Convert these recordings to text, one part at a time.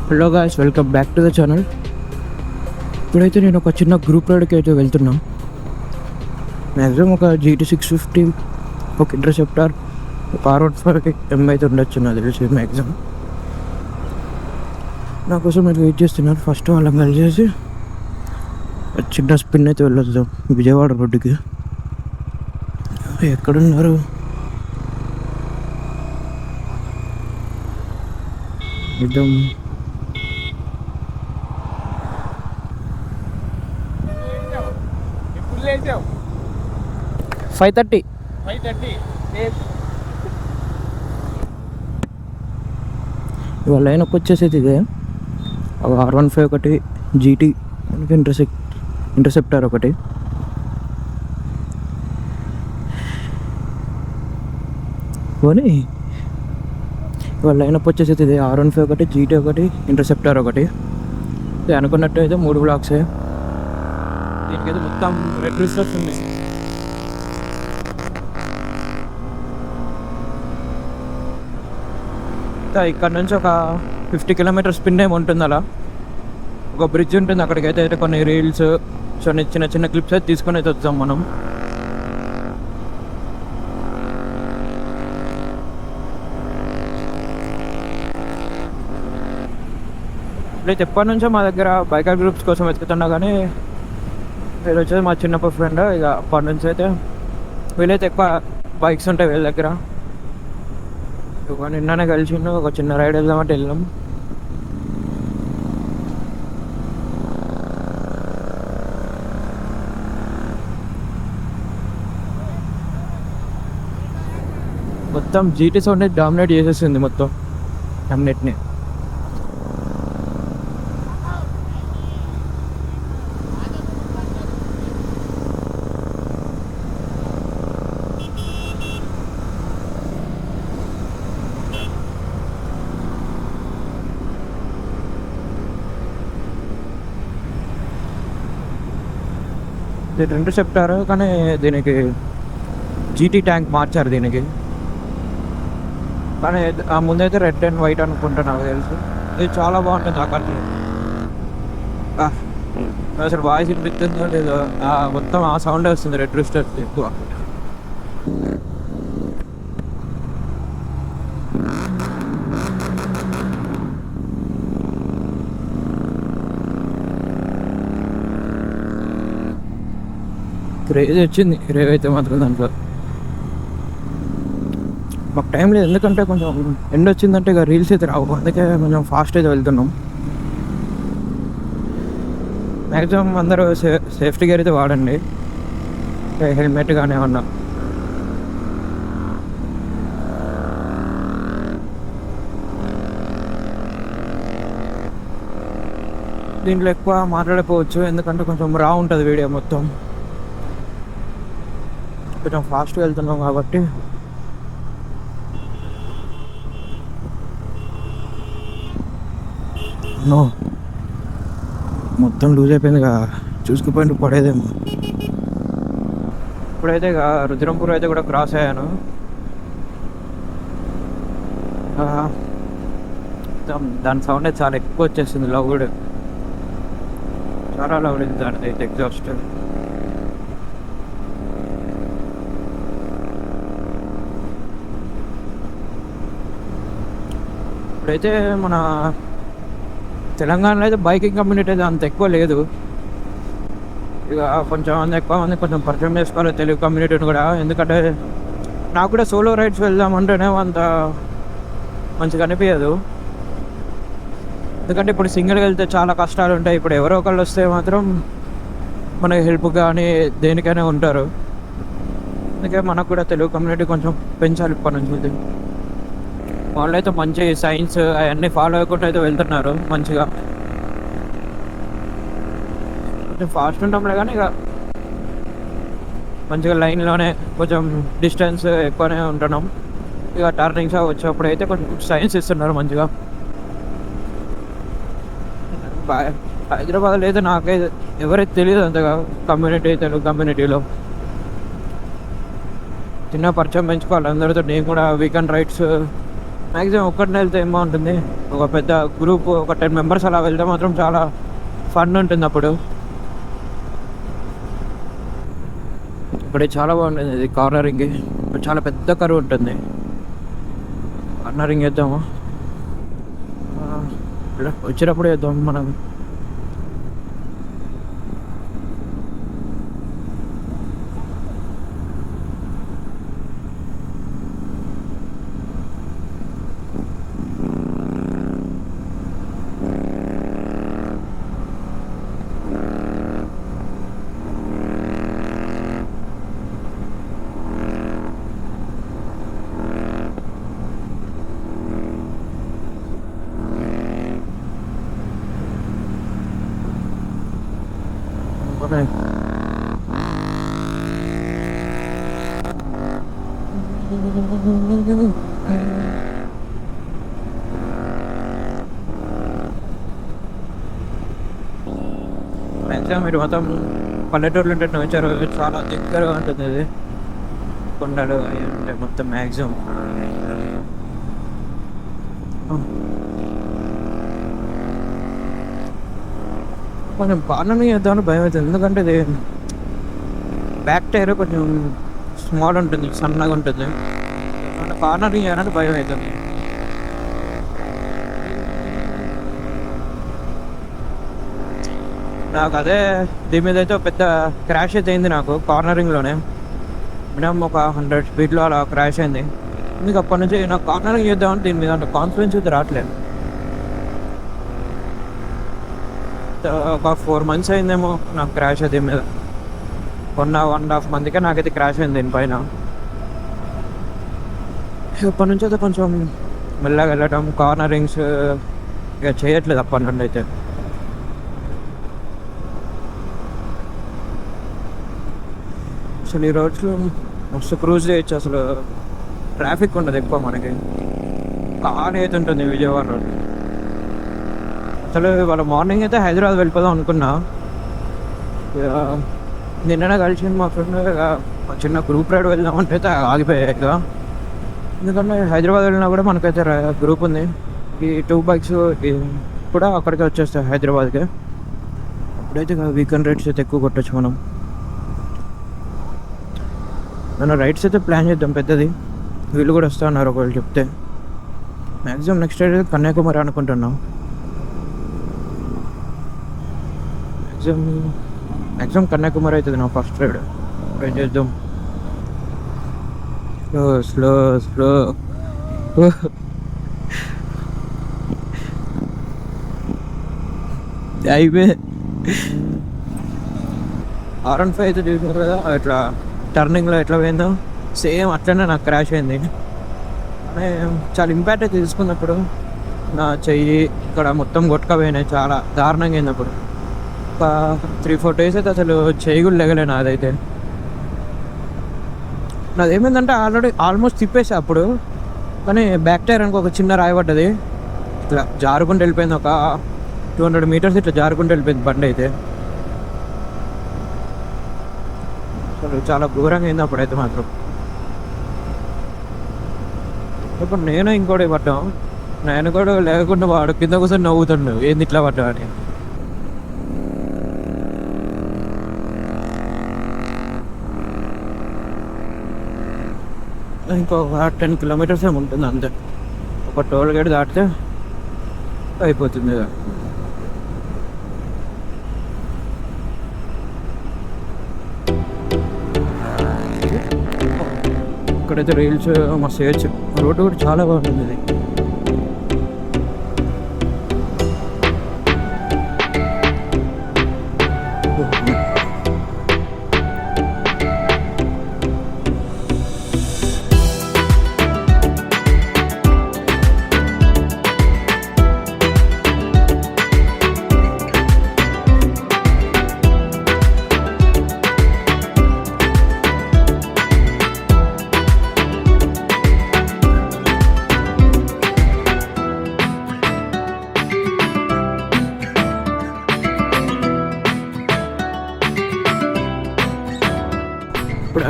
Hello guys, welcome back to the channel. ఇప్పుడైతే నేను ఒక చిన్న గ్రూప్ రైడ్కి అయితే వెళ్తున్నాం. మ్యాక్సిమం ఒక GT650, ఒక ఇంటర్సెప్టార్, ఒక R15 అయితే ఉండొచ్చు నాకు తెలిసి. మ్యాక్సిమం నా కోసం మీరు వెయిట్ చేస్తున్నారు. ఫస్ట్ వాళ్ళని కలిసేసి చిన్న స్పిన్ అయితే వెళ్ళొద్దాం విజయవాడ రోడ్డుకి. ఎక్కడున్నారు? ఇద్దాం. 5:30. ఇవాళ లైన్కి వచ్చేసి ఇదే R15 ఒకటి, GT ఇంటర్సెప్టార్ ఒకటి. పోనీ ఇవాళ లైనప్ వచ్చేసి ఇది R15 ఒకటి, GT ఒకటి, ఇంటర్సెప్టార్ ఒకటి. ఇది అనుకున్నట్టు అయితే 3 బ్లాక్సే. దీనికైతే మొత్తం రెడ్ రిస్టర్స్ ఉన్నాయి. ఇక్కడ నుంచి ఒక 50 కిలోమీటర్స్ స్పిన్ ఏమి ఉంటుంది. అలా ఒక బ్రిడ్జ్ ఉంటుంది, అక్కడికైతే అయితే కొన్ని రీల్స్, చిన్న చిన్న క్లిప్స్ అయితే తీసుకొని అయితే వచ్చాం మనం. అయితే ఎప్పటి నుంచో మా దగ్గర బైకర్ గ్రూప్స్ కోసం వెతుకుతున్నా, కానీ వీళ్ళు వచ్చేది మా చిన్నప్పటి ఫ్రెండ్. ఇక అప్పటి నుంచి అయితే వీళ్ళైతే ఎక్కువ బైక్స్ ఉంటాయి వీళ్ళ దగ్గర. నిన్ననే కలిసిండు, ఒక చిన్న రైడ్ వెళ్దామంటే వెళ్ళాం. మొత్తం GT సౌండ్ డామినేట్ చేసేసింది మొత్తం అన్నిటిని. ఇది ఇంటర్సెప్టార్, కానీ దీనికి GT ట్యాంక్ మార్చారు దీనికి. కానీ ఆ ముందైతే రెడ్ అండ్ వైట్ అనుకుంటా నాకు తెలుసు. ఇది చాలా బాగుంటుంది. అక్కడ అసలు వాయిస్ వినిపిస్తుందో లేదో, మొత్తం ఆ సౌండ్ వస్తుంది రెడ్ రిస్టర్ ఎక్కువ. క్రేజ్ వచ్చింది రేవ్ అయితే మాత్రం. దాంట్లో మాకు టైం లేదు, ఎందుకంటే కొంచెం ఎండ్ వచ్చిందంటే ఇక రీల్స్ అయితే రావు. అందుకే కొంచెం ఫాస్ట్ అయితే వెళ్తున్నాం. మ్యాక్సిమం అందరూ సేఫ్టీ గేర్ అయితే వాడండి, హెల్మెట్ కానీ ఏమన్నా. దీంట్లో ఎక్కువ మాట్లాడకపోవచ్చు, ఎందుకంటే కొంచెం రా ఉంటుంది వీడియో మొత్తం. కొంచెం ఫాస్ట్గా వెళ్తున్నాం కాబట్టి. నో, మొత్తం లూజ్ అయిపోయింది ఇక, చూసుకుపోయింది పడేదేమో. ఇప్పుడైతే ఇక రుద్రంపూర్ అయితే కూడా క్రాస్ అయ్యాను. దాని సౌండ్ అయితే చాలా ఎక్కువ వచ్చేసింది, లౌడ్, చాలా లౌడ్ ఉంది దాని అయితే ఎగ్జాస్ట్. ఇప్పుడైతే మన తెలంగాణలో అయితే బైకింగ్ కమ్యూనిటీ అయితే అంత ఎక్కువ లేదు. ఇక కొంచెం మంది ఎక్కువ మంది కొంచెం పరిచయం చేసుకోవాలి తెలుగు కమ్యూనిటీని కూడా. ఎందుకంటే నాకు కూడా సోలో రైడ్స్ వెళ్దామంటేనే అంత మంచిగా అనిపించదు. ఎందుకంటే ఇప్పుడు సింగిల్గా వెళ్తే చాలా కష్టాలు ఉంటాయి. ఇప్పుడు ఎవరో ఒకళ్ళు వస్తే మాత్రం మనకి హెల్ప్ కానీ దేనికైనా ఉంటారు. అందుకే మనకు కూడా తెలుగు కమ్యూనిటీ కొంచెం పెంచాలి ఇప్పటి నుంచి. వాళ్ళు అయితే మంచి సైన్స్ అవన్నీ ఫాలో అవ్వకుండా అయితే వెళ్తున్నారు మంచిగా. కొంచెం ఫాస్ట్ ఉంటాంలే, కానీ ఇక మంచిగా లైన్లోనే కొంచెం డిస్టెన్స్ ఎక్కువనే ఉంటున్నాం. ఇక టర్నింగ్స్ వచ్చేప్పుడు అయితే కొంచెం సైన్స్ ఇస్తున్నారు మంచిగా. హైదరాబాద్లో అయితే నాకైతే ఎవరైతే తెలియదు అంతగా కమ్యూనిటీ, తెలుగు కమ్యూనిటీలో. చిన్న పరిచయం పెంచుకోవాలి అందరితో. నేను కూడా వీకెండ్ రైడ్స్ మ్యాక్సిమం ఒక్కడిని వెళ్తే ఏం బాగుంటుంది, ఒక పెద్ద గ్రూప్ ఒక 10 మెంబర్స్ అలా వెళ్తే మాత్రం చాలా ఫన్ ఉంటుంది. అప్పుడు ఇక్కడ చాలా బాగుంటుంది ఇది కార్నరింగ్, చాలా పెద్ద కరువు ఉంటుంది. కార్నరింగ్ వేద్దాము, వచ్చేటప్పుడు వేద్దాం మనం. మ్యాక్సిమం మీరు మొత్తం పల్లెటూర్లు ఉంటే నేచర్ చాలా దగ్గరగా ఉంటుంది. అది కొండలు అవి ఉంటాయి మొత్తం మ్యాక్సిమం. కొంచెం కార్నరింగ్ చేద్దామని భయం అవుతుంది, ఎందుకంటే ఇది బ్యాక్ టైర్ కొంచెం స్మాల్ ఉంటుంది, సన్నగా ఉంటుంది. కార్నరింగ్ చేయాలంటే భయం అవుతుంది. నాకు అదే దీని మీద అయితే పెద్ద క్రాష్ అయితే అయింది నాకు కార్నరింగ్లోనే. మినిమం ఒక 100 స్పీడ్లో అలా క్రాష్ అయింది. మీకు అప్పటి నుంచి నాకు కార్నరింగ్ చేద్దామని దీని మీద అంటే కాన్ఫిడెన్స్ అయితే రావట్లేదు. ఒక 4 months అయిందేమో నాకు క్రాష్ అది మీద. 1.5 monthకే నాకైతే క్రాష్ అయింది దీనిపైన. అప్పటి నుంచి అయితే కొంచెం మెల్లగా వెళ్ళటం, కార్నరింగ్స్ ఇక చేయట్లేదు అప్పటి నుండి అయితే. అసలు ఈ రోడ్స్లో మస్తు క్రూజ్ చేయొచ్చు, అసలు ట్రాఫిక్ ఉండదు ఎక్కువ మనకి. కార్ అయితే ఉంటుంది విజయవాడ రోడ్. అసలు వాళ్ళ మార్నింగ్ అయితే హైదరాబాద్ వెళ్ళిపోదాం అనుకున్నా. నిన్ననే కలిసి మా ఫ్రెండ్ చిన్న గ్రూప్ రైడ్ వెళ్దామంటే అయితే ఆగిపోయాయి ఇక. ఎందుకంటే హైదరాబాద్ వెళ్ళినా కూడా మనకైతే గ్రూప్ ఉంది. ఈ 2 bikes కూడా అక్కడికే వచ్చేస్తాయి హైదరాబాద్కి. అప్పుడైతే వీకెండ్ రైడ్స్ అయితే ఎక్కువ కొట్టచ్చు మనం. నన్ను రైడ్స్ అయితే ప్లాన్ చేద్దాం పెద్దది, వీళ్ళు కూడా వస్తా ఉన్నారు ఒకవేళ చెప్తే. మ్యాక్సిమం నెక్స్ట్ రైడ్ కన్యాకుమారి అనుకుంటున్నాం. మ్యాక్సిమం కన్యాకుమారి అవుతుంది నా ఫస్ట్ రైడ్. ట్రై చేద్దాం. స్లో స్లో అయిపోయి R15 అయితే చూసినారు కదా, ఇట్లా టర్నింగ్లో ఎట్లా పోయిందో సేమ్ అట్లనే నాకు క్రాష్ అయింది. చాలా ఇంపాక్ట్ అయితే తీసుకున్నప్పుడు నా చెయ్యి ఇక్కడ మొత్తం కొట్టుకపోయినాయి, చాలా దారుణంగా అయింది. అప్పుడు ఒక 3-4 days అయితే అసలు చెయ్యి కూడా లేగలేను. అదైతే నాది ఏమైందంటే ఆల్మోస్ట్ తిప్పేసా అప్పుడు, కానీ బ్యాక్ టైర్ అనుకో ఒక చిన్న రాయి పడ్డది, ఇట్లా జారుకుంటూ వెళ్ళిపోయింది. ఒక 200 meters ఇట్లా జారుకుంటూ వెళ్ళిపోయింది బండి అయితే. అసలు చాలా ఘోరంగా అయింది అప్పుడైతే మాత్రం. ఇప్పుడు నేను ఇంకోటి పడ్డాం, నేను కూడా లేకుండా వాడు కింద కూర్చొని నవ్వుతుండు ఏంది ఇట్లా పడ్డా అని. ఇంకొక 10 kilometers ఏమి ఉంటుంది అంతే. ఒక టోల్ గేట్ దాటితే అయిపోతుంది. ఇక్కడైతే రీల్స్ మస్తు చేయొచ్చు. రోడ్డు కూడా చాలా బాగుంటుంది ఇది.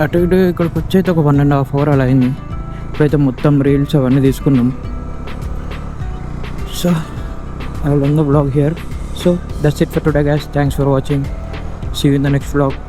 అటు ఇటు ఇక్కడికి వచ్చి అయితే ఒక 1.5 hours అలా అయింది. ఇప్పుడైతే మొత్తం రీల్స్ అవన్నీ తీసుకున్నాం. So I will end the vlog here. So that's it for today, guys. Thanks for watching. See you in the next vlog.